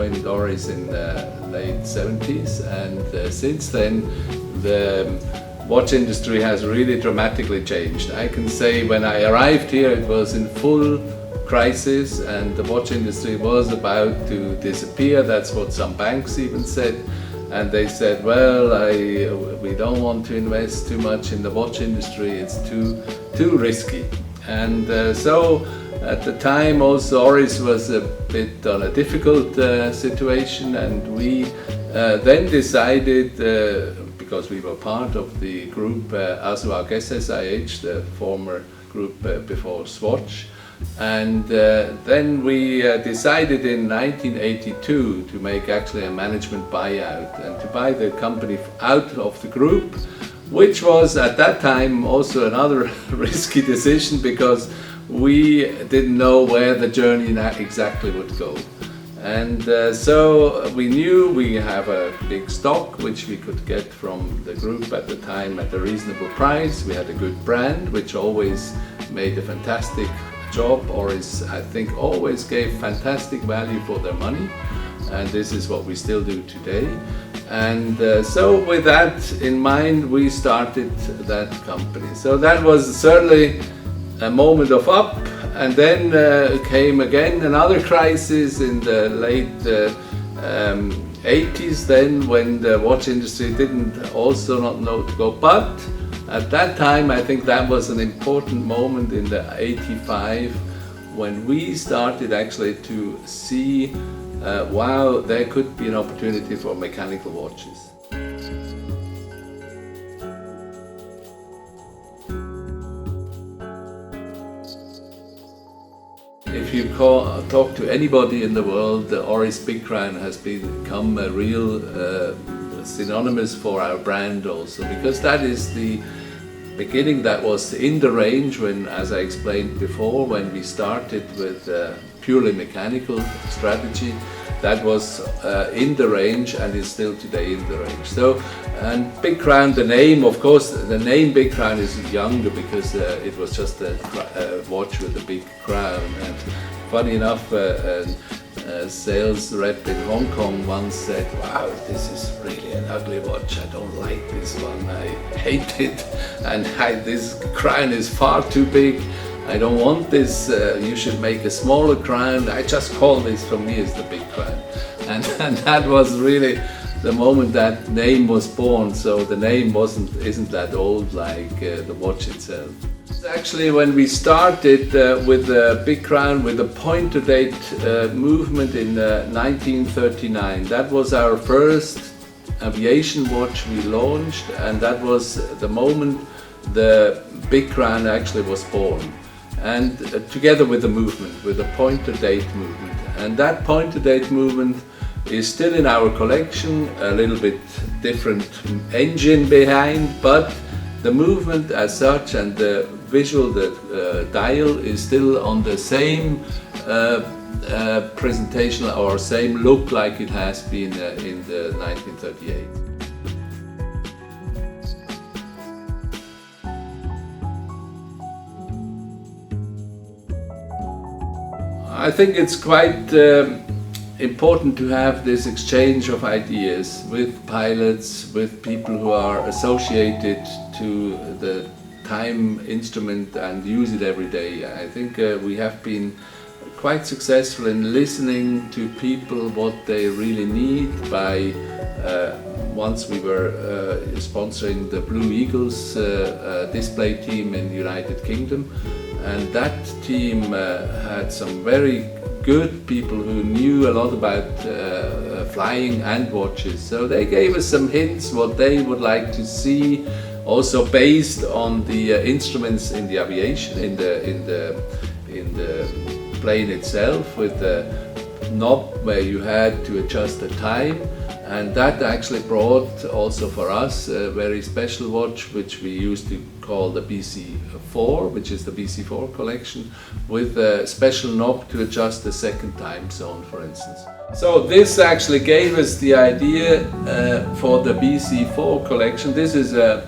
joined Oris in the late 70s, and since then the watch industry has really dramatically changed. I can say when I arrived here it was in full crisis and the watch industry was about to disappear. That's what some banks even said. And they said, well, we don't want to invest too much in the watch industry, it's too risky. And so at the time also Oris was a bit on a difficult situation, and we then decided, because we were part of the group ASWAG SSIH, the former group before Swatch, and then we decided in 1982 to make actually a management buyout and to buy the company out of the group, which was at that time also another risky decision because we didn't know where the journey exactly would go. And so we knew we have a big stock which we could get from the group at the time at a reasonable price. We had a good brand which always made a fantastic job. Oris, I think, always gave fantastic value for their money, and this is what we still do today. And so with that in mind we started that company. So that was certainly a moment of up, and then came again another crisis in the late 80s then, when the watch industry didn't also not know to go. But at that time I think that was an important moment in the 85 when we started actually to see wow, there could be an opportunity for mechanical watches. If you talk to anybody in the world, the Oris Big Crown has become a real synonymous for our brand also, because that is the beginning. That was in the range when, as I explained before, when we started with purely mechanical strategy. That was in the range and is still today in the range. So, and Big Crown, the name, of course, the name Big Crown is younger because it was just a watch with a big crown. And funny enough, a sales rep in Hong Kong once said, wow, this is really an ugly watch, I don't like this one, I hate it, and this crown is far too big, I don't want this, you should make a smaller crown, I just call this, for me, is the Big Crown. And that was really the moment that name was born, so the name isn't that old like the watch itself. Actually, when we started with the Big Crown, with the point-to-date movement in 1939, that was our first aviation watch we launched, and that was the moment the Big Crown actually was born. And together with the movement, with the point-to-date movement. And that point-to-date movement is still in our collection, a little bit different engine behind, but the movement as such and the visual, the dial is still on the same presentation or same look like it has been in the 1938. I think it's quite important to have this exchange of ideas with pilots, with people who are associated to the time instrument and use it every day. I think we have been quite successful in listening to people what they really need by once we were sponsoring the Blue Eagles display team in the United Kingdom, and that team had some very good people who knew a lot about flying and watches. So they gave us some hints what they would like to see, also based on the instruments in the aviation, in the plane itself, with the knob where you had to adjust the time. And that actually brought also for us a very special watch, which we used to call the BC4, which is the BC4 collection, with a special knob to adjust the second time zone, for instance. So this actually gave us the idea for the BC4 collection. This is an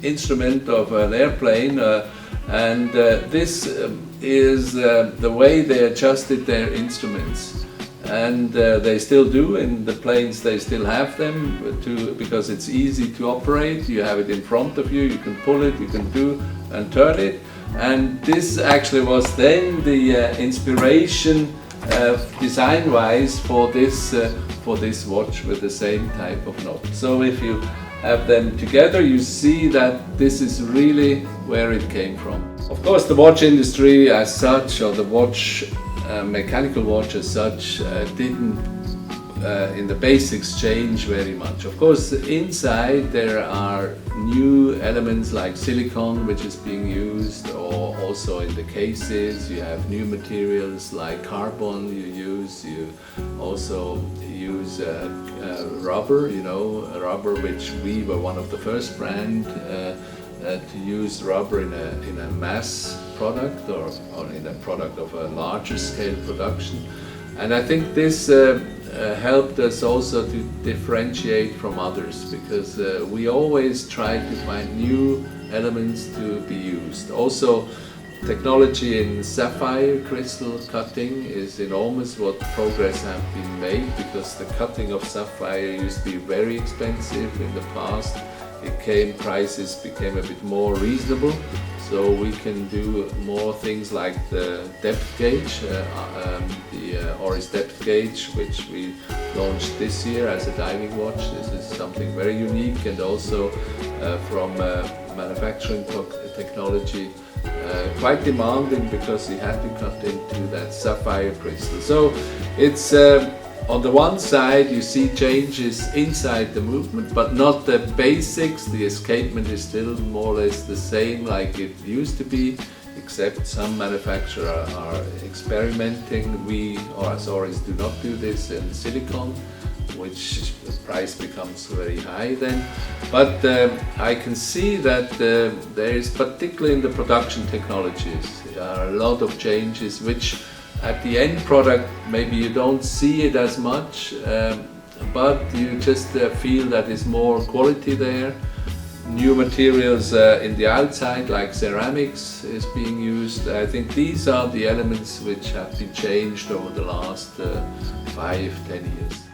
instrument of an airplane, and this is the way they adjusted their instruments. and they still do. In the planes they still have them because it's easy to operate. You have it in front of you, you can pull it, you can do and turn it. And this actually was then the inspiration design-wise for this watch with the same type of knob. So if you have them together, you see that this is really where it came from. Of course, the watch industry as such, or the watch mechanical watch as such, didn't in the basics change very much. Of course, inside there are new elements like silicone, which is being used, or also in the cases you have new materials like carbon you also use rubber, rubber, which we were one of the first brand to use rubber in a mass product or in a product of a larger scale production. And I think this helped us also to differentiate from others, because we always try to find new elements to be used. Also, technology in sapphire crystal cutting is enormous. What progress have been made, because the cutting of sapphire used to be very expensive in the past. Prices became a bit more reasonable, so we can do more things like the depth gauge, the Oris depth gauge, which we launched this year as a diving watch. This is something very unique, and also from manufacturing technology quite demanding, because we had to cut into that sapphire crystal. So it's on the one side you see changes inside the movement, but not the basics. The escapement is still more or less the same like it used to be, except some manufacturers are experimenting. We, or as Oris, do not do this in silicone, which the price becomes very high then. But I can see that there is, particularly in the production technologies, there are a lot of changes which at the end product maybe you don't see it as much, but you just feel that there's more quality there. New materials in the outside, like ceramics, is being used. I think these are the elements which have been changed over the last 5-10 years.